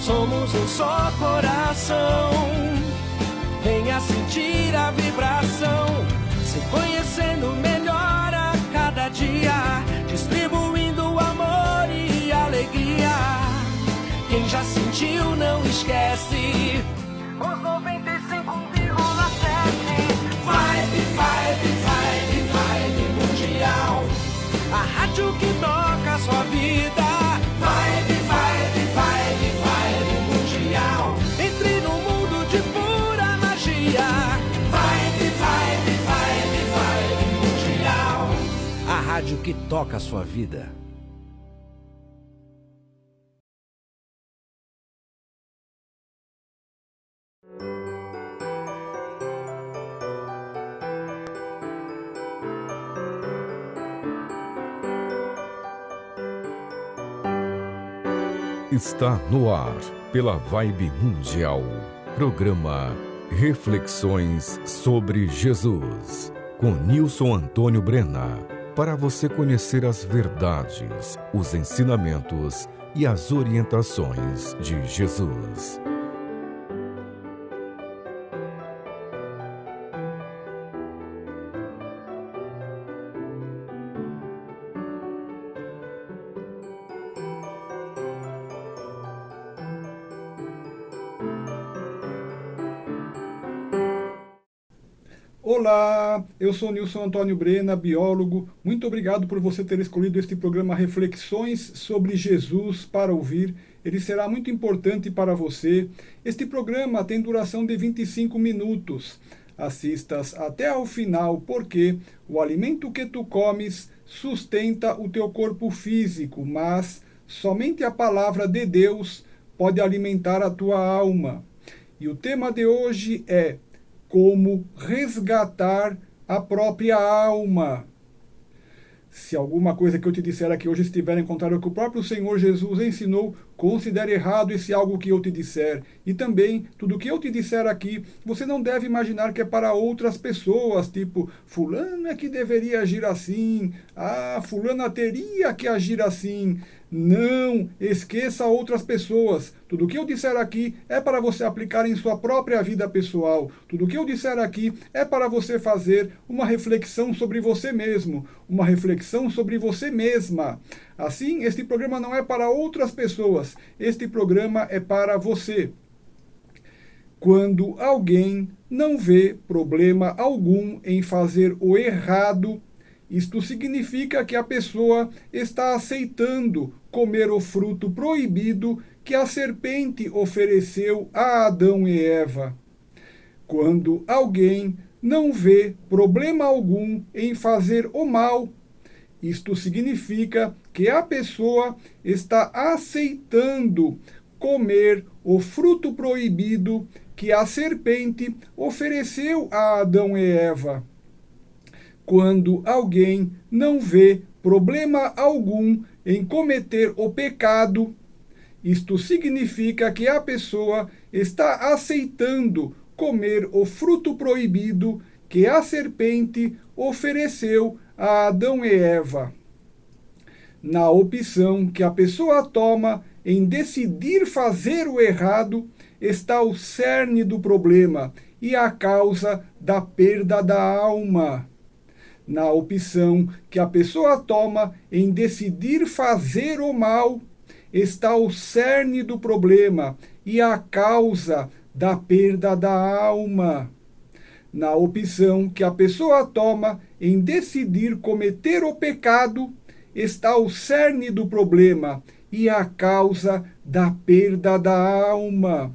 somos um só coração. Venha sentir a vibração, se conhecendo melhor a cada dia, distribuindo amor e alegria. Quem já sentiu não esquece. Os 95,7 Vibe, vibe, vibe, vibe mundial. A rádio que toca a sua vida. Vibe, vibe, vibe, vibe mundial. Entre no mundo de pura magia. Vibe, vibe, vibe, vibe mundial. A rádio que toca a sua vida. Está no ar, pela Vibe Mundial, programa Reflexões sobre Jesus, com Nilson Antônio Brena, para você conhecer as verdades, os ensinamentos e as orientações de Jesus. Olá, eu sou Nilson Antônio Brena, biólogo. Muito obrigado por você ter escolhido este programa Reflexões sobre Jesus para ouvir. Ele será muito importante para você. Este programa tem duração de 25 minutos. Assistas até ao final, porque o alimento que tu comes sustenta o teu corpo físico, mas somente a palavra de Deus pode alimentar a tua alma. E o tema de hoje é como resgatar a própria alma. Se alguma coisa que eu te disser aqui hoje estiver em contrário ao que o próprio Senhor Jesus ensinou, considere errado esse algo que eu te disser. E também, tudo que eu te disser aqui, você não deve imaginar que é para outras pessoas, tipo, fulano é que deveria agir assim, fulana teria que agir assim. Não esqueça outras pessoas. Tudo que eu disser aqui é para você aplicar em sua própria vida pessoal. Tudo que eu disser aqui é para você fazer uma reflexão sobre você mesmo, uma reflexão sobre você mesma. Assim, este programa não é para outras pessoas, este programa é para você. Quando alguém não vê problema algum em fazer o errado, isto significa que a pessoa está aceitando comer o fruto proibido que a serpente ofereceu a Adão e Eva. Quando alguém não vê problema algum em fazer o mal, isto significa que a pessoa está aceitando comer o fruto proibido que a serpente ofereceu a Adão e Eva. Quando alguém não vê problema algum em cometer o pecado, isto significa que a pessoa está aceitando comer o fruto proibido que a serpente ofereceu a Adão e Eva. Na opção que a pessoa toma em decidir fazer o errado, está o cerne do problema e a causa da perda da alma. Na opção que a pessoa toma em decidir fazer o mal, está o cerne do problema e a causa da perda da alma. Na opção que a pessoa toma em decidir cometer o pecado, está o cerne do problema e a causa da perda da alma.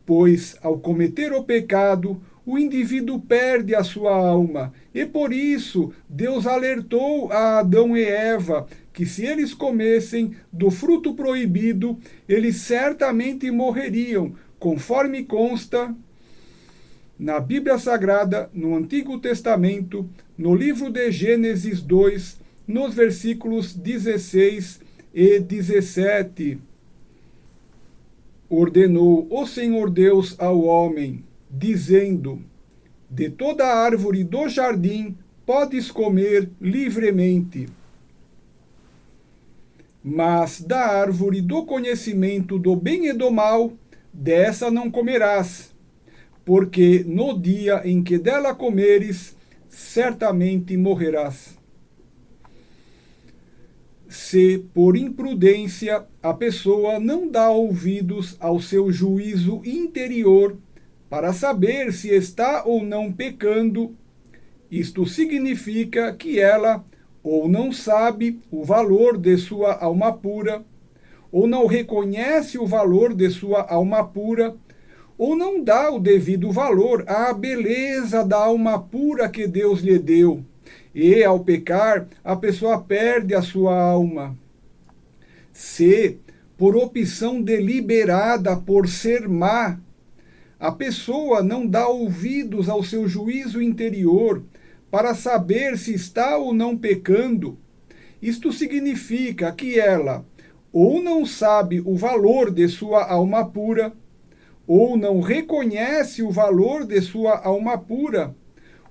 Pois, ao cometer o pecado, o indivíduo perde a sua alma. E por isso, Deus alertou a Adão e Eva que se eles comessem do fruto proibido, eles certamente morreriam, conforme consta na Bíblia Sagrada, no Antigo Testamento, no livro de Gênesis 2, nos versículos 16 e 17. Ordenou o Senhor Deus ao homem, dizendo: de toda árvore do jardim podes comer livremente, Mas da árvore do conhecimento do bem e do mal, dessa não comerás, porque no dia em que dela comeres, certamente morrerás. Se, por imprudência, a pessoa não dá ouvidos ao seu juízo interior para saber se está ou não pecando, isto significa que ela ou não sabe o valor de sua alma pura, ou não reconhece o valor de sua alma pura, ou não dá o devido valor à beleza da alma pura que Deus lhe deu. E, ao pecar, a pessoa perde a sua alma. Se, por opção deliberada por ser má, a pessoa não dá ouvidos ao seu juízo interior para saber se está ou não pecando, isto significa que ela ou não sabe o valor de sua alma pura, ou não reconhece o valor de sua alma pura,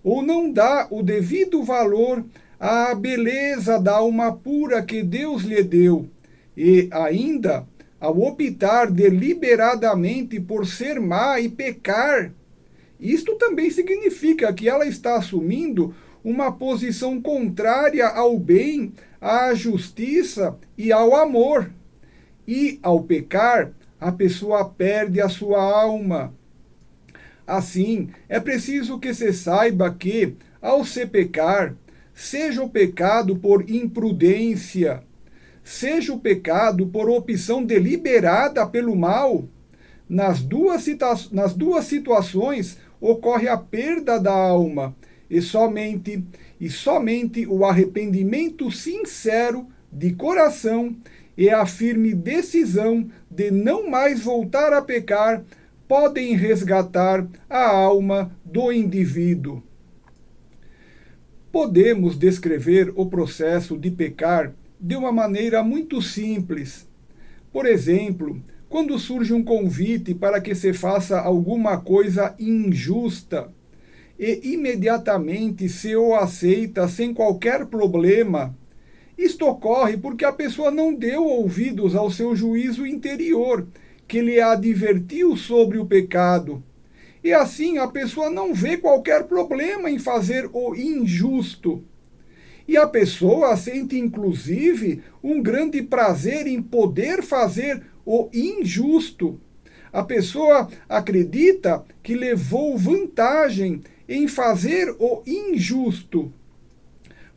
ou não dá o devido valor à beleza da alma pura que Deus lhe deu, e ainda, ao optar deliberadamente por ser má e pecar, isto também significa que ela está assumindo uma posição contrária ao bem, à justiça e ao amor. E, ao pecar, a pessoa perde a sua alma. Assim, é preciso que se saiba que, ao se pecar, seja o pecado por imprudência, seja o pecado por opção deliberada pelo mal, nas duas situações ocorre a perda da alma, e somente o arrependimento sincero de coração e a firme decisão de não mais voltar a pecar podem resgatar a alma do indivíduo. Podemos descrever o processo de pecar de uma maneira muito simples. Por exemplo, quando surge um convite para que se faça alguma coisa injusta, e imediatamente se o aceita sem qualquer problema, isto ocorre porque a pessoa não deu ouvidos ao seu juízo interior, que lhe advertiu sobre o pecado. E assim a pessoa não vê qualquer problema em fazer o injusto. E a pessoa sente inclusive um grande prazer em poder fazer o injusto. A pessoa acredita que levou vantagem em fazer o injusto.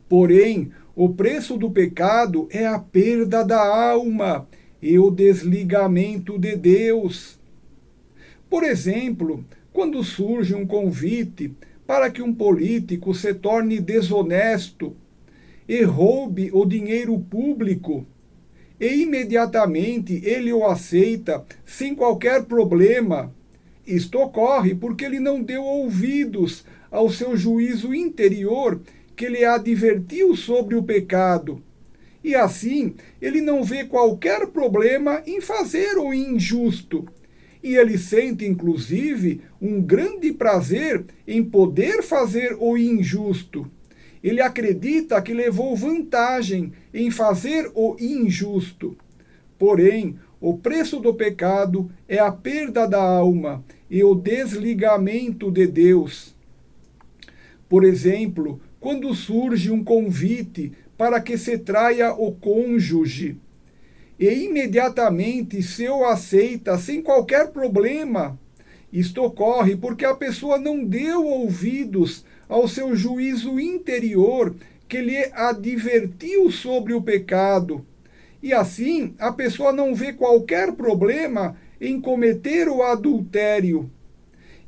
Porém, o preço do pecado é a perda da alma e o desligamento de Deus. Por exemplo, quando surge um convite para que um político se torne desonesto e roube o dinheiro público, e imediatamente ele o aceita sem qualquer problema, isto ocorre porque ele não deu ouvidos ao seu juízo interior que lhe advertiu sobre o pecado. E assim, ele não vê qualquer problema em fazer o injusto. E ele sente, inclusive, um grande prazer em poder fazer o injusto. Ele acredita que levou vantagem em fazer o injusto. Porém, o preço do pecado é a perda da alma e o desligamento de Deus. Por exemplo, quando surge um convite para que se traia o cônjuge, e imediatamente se o aceita sem qualquer problema, isto ocorre porque a pessoa não deu ouvidos ao seu juízo interior que lhe advertiu sobre o pecado. E assim, a pessoa não vê qualquer problema em cometer o adultério.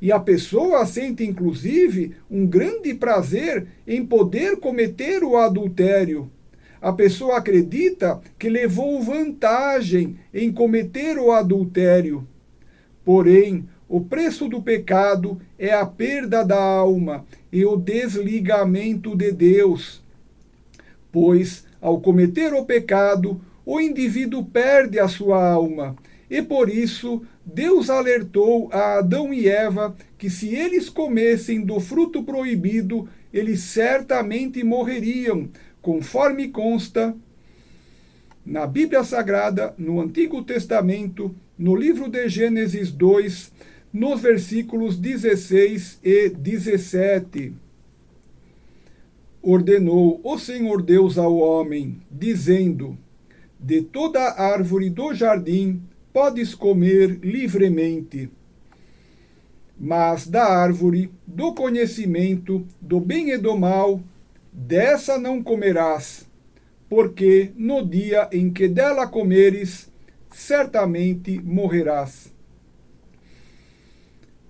E a pessoa sente, inclusive, um grande prazer em poder cometer o adultério. A pessoa acredita que levou vantagem em cometer o adultério. Porém, o preço do pecado é a perda da alma e o desligamento de Deus. Pois, ao cometer o pecado, o indivíduo perde a sua alma. E por isso, Deus alertou a Adão e Eva que se eles comessem do fruto proibido, eles certamente morreriam, conforme consta Na Bíblia Sagrada, no Antigo Testamento, no livro de Gênesis 2, nos versículos 16 e 17. Ordenou o Senhor Deus ao homem, dizendo: de toda árvore do jardim podes comer livremente, mas da árvore do conhecimento do bem e do mal, dessa não comerás, porque no dia em que dela comeres, certamente morrerás.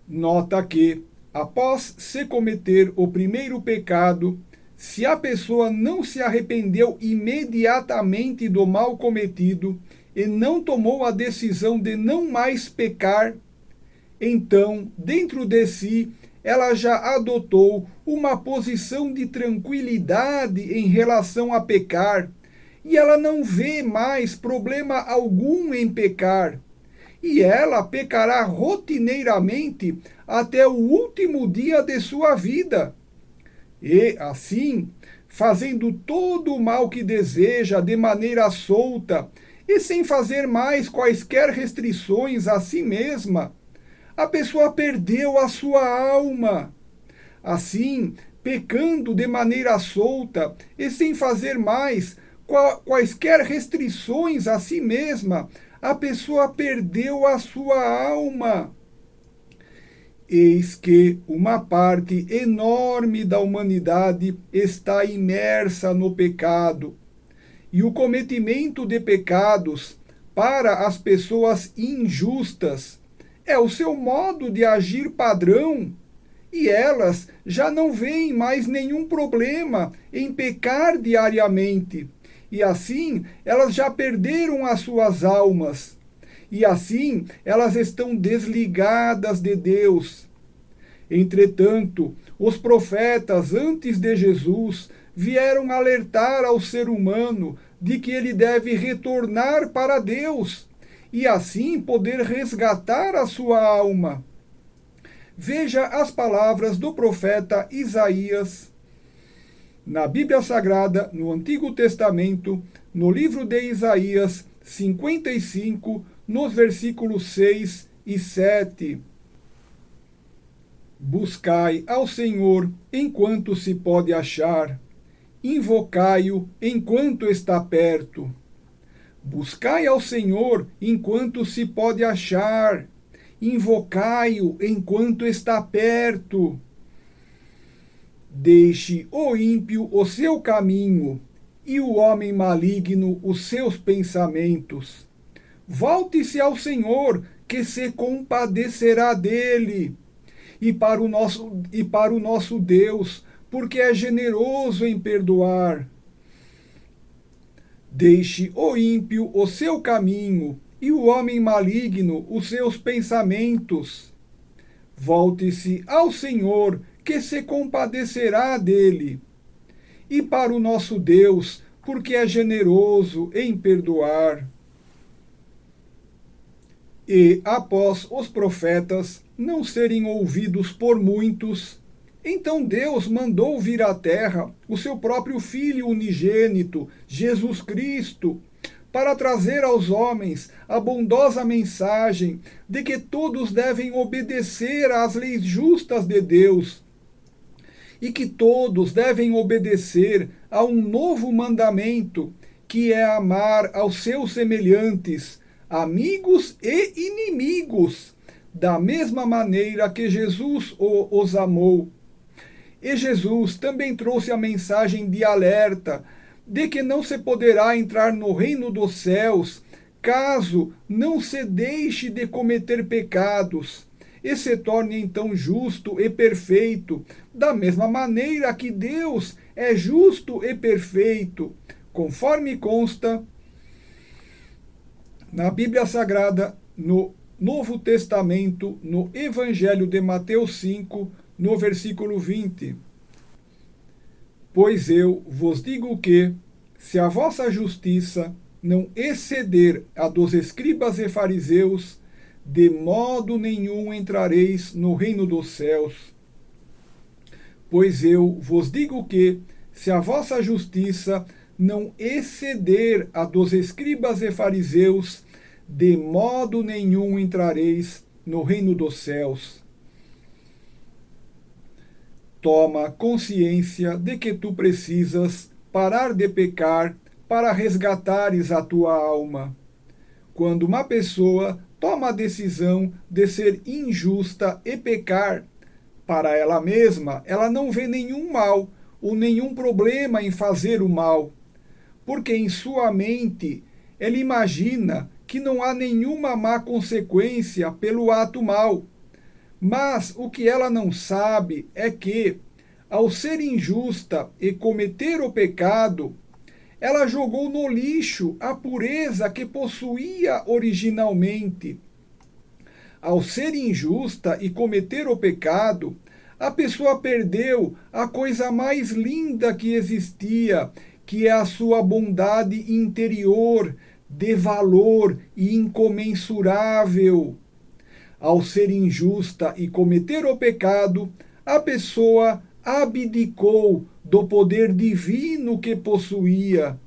Nota que, após se cometer o primeiro pecado, se a pessoa não se arrependeu imediatamente do mal cometido e não tomou a decisão de não mais pecar, então, dentro de si, ela já adotou uma posição de tranquilidade em relação a pecar, e ela não vê mais problema algum em pecar. E ela pecará rotineiramente até o último dia de sua vida. E, assim, fazendo todo o mal que deseja de maneira solta e sem fazer mais quaisquer restrições a si mesma, a pessoa perdeu a sua alma. Assim, pecando de maneira solta e sem fazer mais quaisquer restrições a si mesma, a pessoa perdeu a sua alma. Eis que uma parte enorme da humanidade está imersa no pecado. E o cometimento de pecados para as pessoas injustas é o seu modo de agir padrão, e elas já não veem mais nenhum problema em pecar diariamente, e assim elas já perderam as suas almas, e assim elas estão desligadas de Deus. Entretanto, os profetas antes de Jesus vieram alertar ao ser humano de que ele deve retornar para Deus, e assim poder resgatar a sua alma. Veja as palavras do profeta Isaías, na Bíblia Sagrada, no Antigo Testamento, no livro de Isaías 55, nos versículos 6 e 7. Buscai ao Senhor enquanto se pode achar, invocai-o enquanto está perto. Buscai ao Senhor enquanto se pode achar, invocai-o enquanto está perto. Deixe o ímpio o seu caminho, e o homem maligno os seus pensamentos. Volte-se ao Senhor, que se compadecerá dele, e para o nosso Deus, porque é generoso em perdoar. Deixe o ímpio o seu caminho, e o homem maligno os seus pensamentos. Volte-se ao Senhor, que se compadecerá dele. E para o nosso Deus, porque é generoso em perdoar. E após os profetas não serem ouvidos por muitos, então Deus mandou vir à terra o seu próprio Filho unigênito, Jesus Cristo, para trazer aos homens a bondosa mensagem de que todos devem obedecer às leis justas de Deus e que todos devem obedecer a um novo mandamento, que é amar aos seus semelhantes, amigos e inimigos, da mesma maneira que Jesus os amou. E Jesus também trouxe a mensagem de alerta de que não se poderá entrar no reino dos céus caso não se deixe de cometer pecados e se torne então justo e perfeito, da mesma maneira que Deus é justo e perfeito, conforme consta na Bíblia Sagrada, no Novo Testamento, no Evangelho de Mateus 5, no versículo 20. Pois eu vos digo que, se a vossa justiça não exceder a dos escribas e fariseus, de modo nenhum entrareis no reino dos céus. Pois eu vos digo que, se a vossa justiça não exceder a dos escribas e fariseus, de modo nenhum entrareis no reino dos céus. Toma consciência de que tu precisas parar de pecar para resgatares a tua alma. Quando uma pessoa toma a decisão de ser injusta e pecar, para ela mesma, ela não vê nenhum mal ou nenhum problema em fazer o mal, porque em sua mente ela imagina que não há nenhuma má consequência pelo ato mal. Mas o que ela não sabe é que, ao ser injusta e cometer o pecado, ela jogou no lixo a pureza que possuía originalmente. Ao ser injusta e cometer o pecado, a pessoa perdeu a coisa mais linda que existia, que é a sua bondade interior, de valor e incomensurável. Ao ser injusta e cometer o pecado, a pessoa abdicou do poder divino que possuía.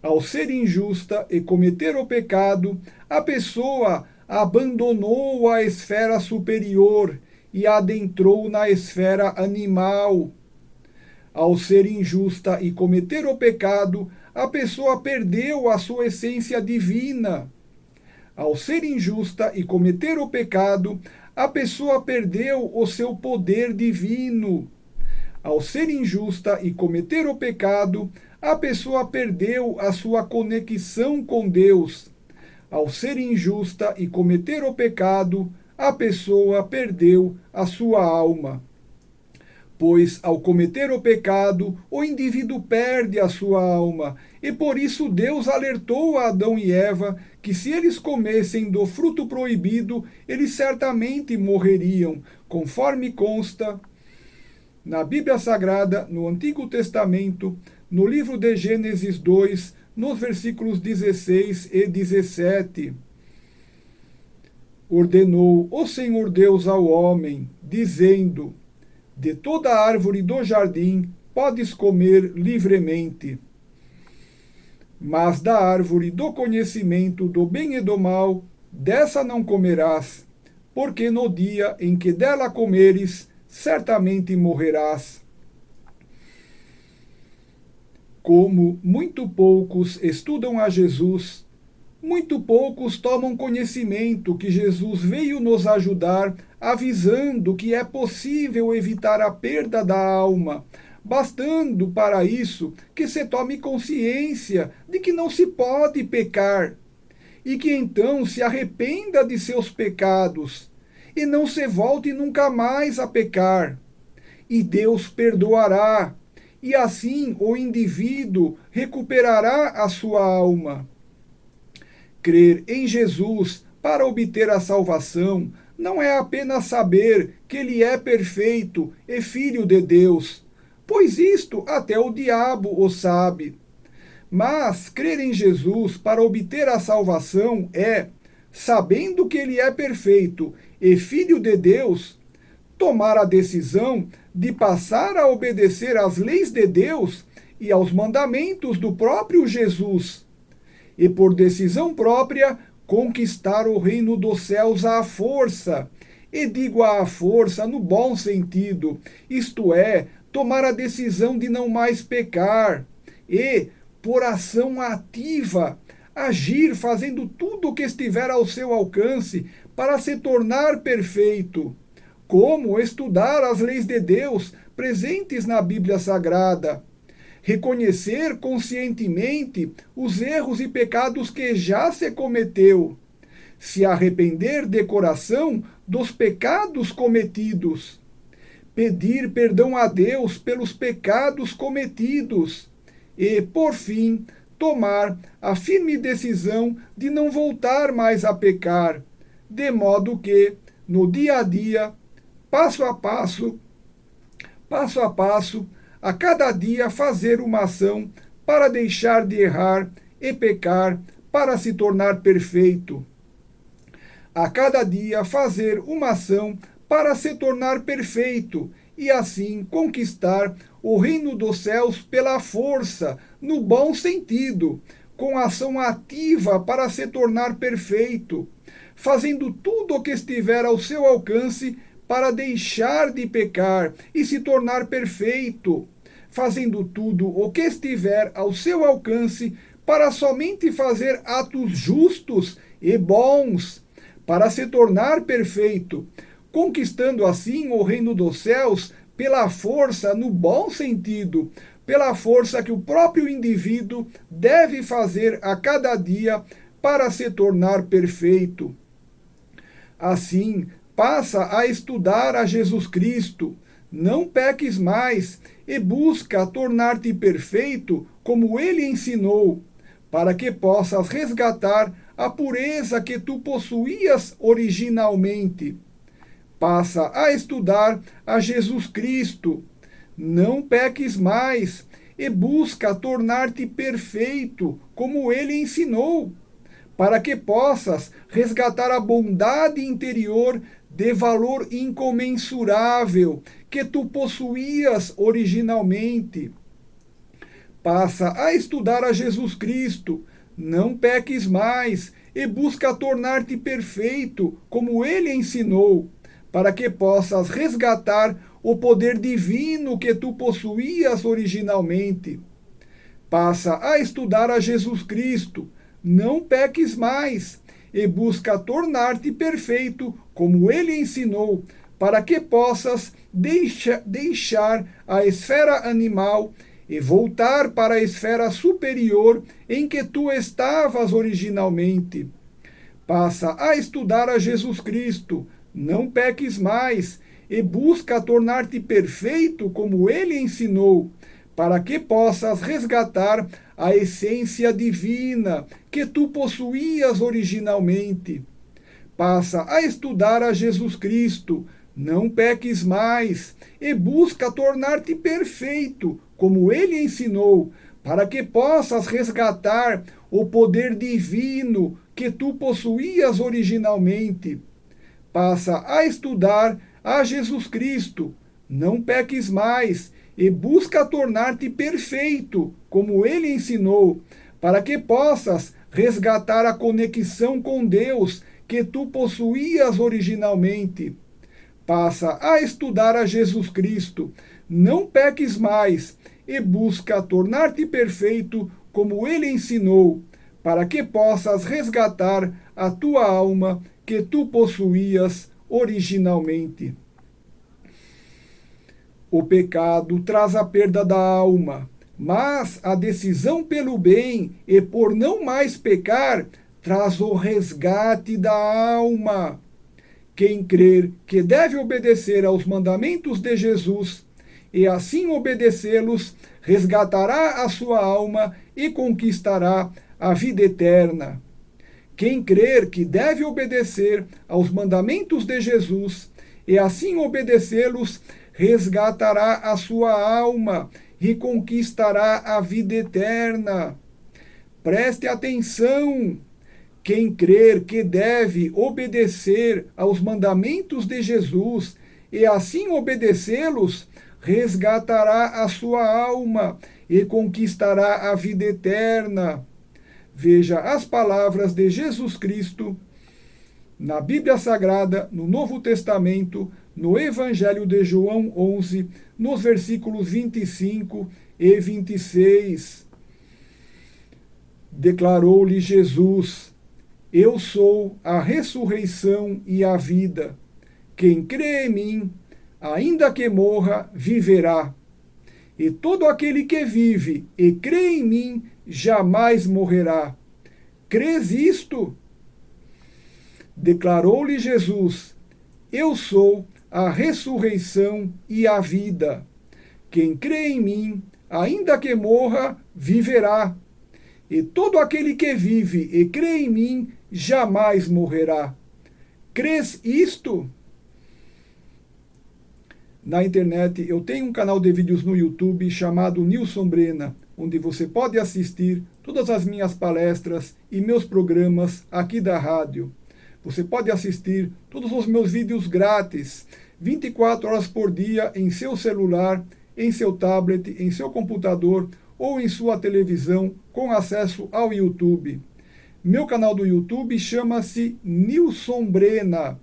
Ao ser injusta e cometer o pecado, a pessoa abandonou a esfera superior e adentrou na esfera animal. Ao ser injusta e cometer o pecado, a pessoa perdeu a sua essência divina. Ao ser injusta e cometer o pecado, a pessoa perdeu o seu poder divino. Ao ser injusta e cometer o pecado, a pessoa perdeu a sua conexão com Deus. Ao ser injusta e cometer o pecado, a pessoa perdeu a sua alma. Pois, ao cometer o pecado, o indivíduo perde a sua alma, e por isso Deus alertou a Adão e Eva que se eles comessem do fruto proibido, eles certamente morreriam, conforme consta na Bíblia Sagrada, no Antigo Testamento, no livro de Gênesis 2, nos versículos 16 e 17. Ordenou o Senhor Deus ao homem, dizendo: de toda árvore do jardim podes comer livremente, mas da árvore do conhecimento do bem e do mal, dessa não comerás, porque no dia em que dela comeres, certamente morrerás. Como muito poucos estudam a Jesus, muito poucos tomam conhecimento que Jesus veio nos ajudar, avisando que é possível evitar a perda da alma, bastando para isso que se tome consciência de que não se pode pecar, e que então se arrependa de seus pecados, e não se volte nunca mais a pecar, e Deus perdoará, e assim o indivíduo recuperará a sua alma. Crer em Jesus para obter a salvação não é apenas saber que ele é perfeito e filho de Deus, pois isto até o diabo o sabe. Mas crer em Jesus para obter a salvação é, sabendo que ele é perfeito e filho de Deus, tomar a decisão de passar a obedecer às leis de Deus e aos mandamentos do próprio Jesus, e por decisão própria conquistar o reino dos céus à força, e digo à força no bom sentido, isto é, tomar a decisão de não mais pecar, e, por ação ativa, agir fazendo tudo o que estiver ao seu alcance para se tornar perfeito, como estudar as leis de Deus presentes na Bíblia Sagrada, reconhecer conscientemente os erros e pecados que já se cometeu, se arrepender de coração dos pecados cometidos, pedir perdão a Deus pelos pecados cometidos e, por fim, tomar a firme decisão de não voltar mais a pecar, de modo que, no dia a dia, passo a passo, a cada dia fazer uma ação para deixar de errar e pecar para se tornar perfeito. A cada dia fazer uma ação para se tornar perfeito e assim conquistar o reino dos céus pela força, no bom sentido, com ação ativa para se tornar perfeito, fazendo tudo o que estiver ao seu alcance para deixar de pecar e se tornar perfeito, fazendo tudo o que estiver ao seu alcance para somente fazer atos justos e bons, para se tornar perfeito, conquistando assim o reino dos céus pela força no bom sentido, pela força que o próprio indivíduo deve fazer a cada dia para se tornar perfeito. Assim, passa a estudar a Jesus Cristo, não peques mais e busca tornar-te perfeito como ele ensinou, para que possas resgatar a pureza que tu possuías originalmente. Passa a estudar a Jesus Cristo, não peques mais e busca tornar-te perfeito como ele ensinou, para que possas resgatar a bondade interior de valor incomensurável que tu possuías originalmente. Passa a estudar a Jesus Cristo, não peques mais e busca tornar-te perfeito como ele ensinou, para que possas resgatar o poder divino que tu possuías originalmente. Passa a estudar a Jesus Cristo, não peques mais e busca tornar-te perfeito como ele ensinou, para que possas deixar a esfera animal e voltar para a esfera superior em que tu estavas originalmente. Passa a estudar a Jesus Cristo, não peques mais e busca tornar-te perfeito como ele ensinou, para que possas resgatar a essência divina que tu possuías originalmente. Passa a estudar a Jesus Cristo, não peques mais e busca tornar-te perfeito como ele ensinou, para que possas resgatar o poder divino que tu possuías originalmente. Passa a estudar a Jesus Cristo, não peques mais e busca tornar-te perfeito, como ele ensinou, para que possas resgatar a conexão com Deus que tu possuías originalmente. Passa a estudar a Jesus Cristo, não peques mais e busca tornar-te perfeito, como ele ensinou, para que possas resgatar a tua alma que tu possuías originalmente. O pecado traz a perda da alma, mas a decisão pelo bem e por não mais pecar traz o resgate da alma. Quem crer que deve obedecer aos mandamentos de Jesus e assim obedecê-los, resgatará a sua alma e conquistará a vida eterna. Quem crer que deve obedecer aos mandamentos de Jesus e assim obedecê-los, resgatará a sua alma e conquistará a vida eterna. Preste atenção! Quem crer que deve obedecer aos mandamentos de Jesus e assim obedecê-los, resgatará a sua alma e conquistará a vida eterna. Veja as palavras de Jesus Cristo na Bíblia Sagrada, no Novo Testamento, no Evangelho de João 11, nos versículos 25 e 26. Declarou-lhe Jesus: Eu sou a ressurreição e a vida. Quem crê em mim, ainda que morra, viverá. E todo aquele que vive e crê em mim, jamais morrerá. Crês isto? Declarou-lhe Jesus: Eu sou a ressurreição e a vida. Quem crê em mim, ainda que morra, viverá. E todo aquele que vive e crê em mim, jamais morrerá. Crês isto? Na internet, eu tenho um canal de vídeos no YouTube chamado Nilson Brena, onde você pode assistir todas as minhas palestras e meus programas aqui da rádio. Você pode assistir todos os meus vídeos grátis, 24 horas por dia, em seu celular, em seu tablet, em seu computador ou em sua televisão com acesso ao YouTube. Meu canal do YouTube chama-se Nilson Brena.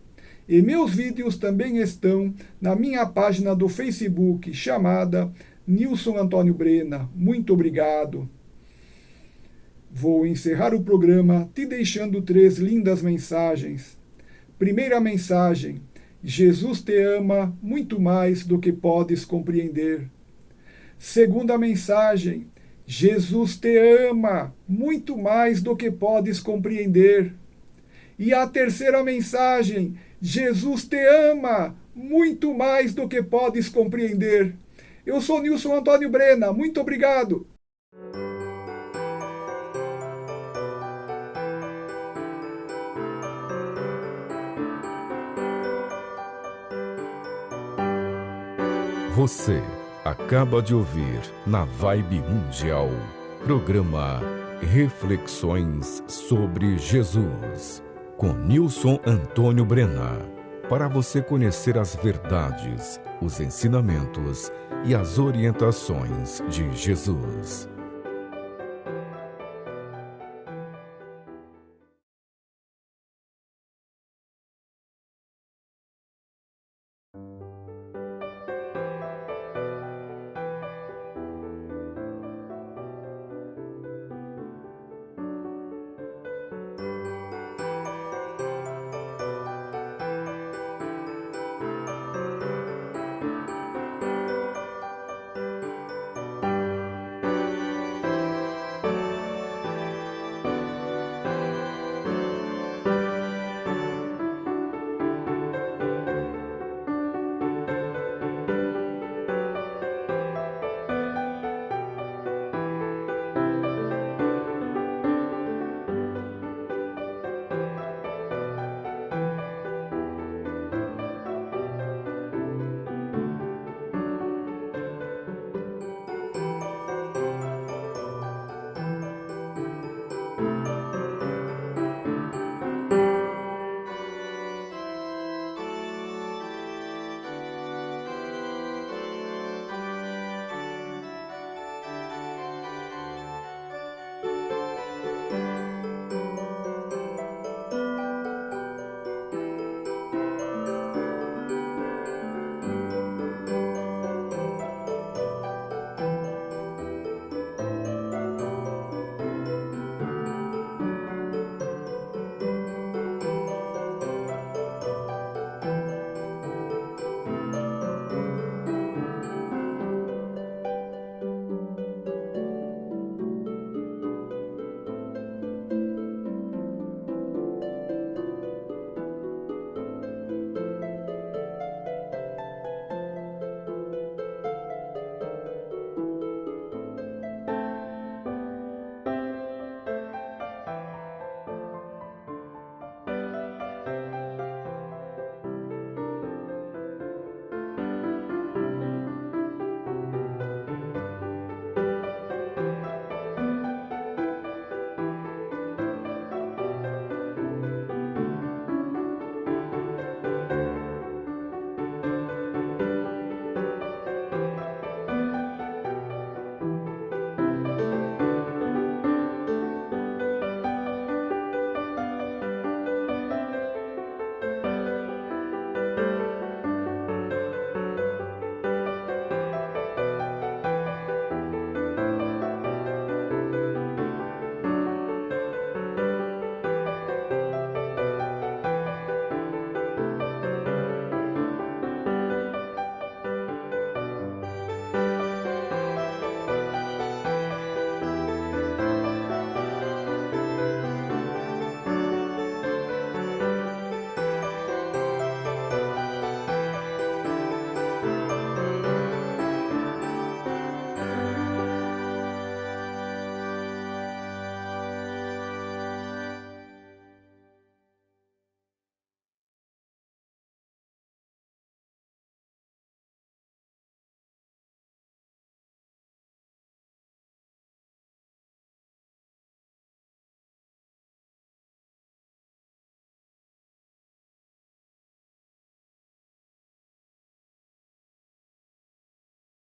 E meus vídeos também estão na minha página do Facebook, chamada Nilson Antônio Brena. Muito obrigado. Vou encerrar o programa te deixando 3 lindas mensagens. Primeira mensagem: Jesus te ama muito mais do que podes compreender. Segunda mensagem: Jesus te ama muito mais do que podes compreender. E a terceira mensagem: Jesus te ama muito mais do que podes compreender. Eu sou Nilson Antônio Brena, muito obrigado. Você acaba de ouvir na Vibe Mundial, programa Reflexões sobre Jesus, com Nilson Antônio Brena, para você conhecer as verdades, os ensinamentos e as orientações de Jesus.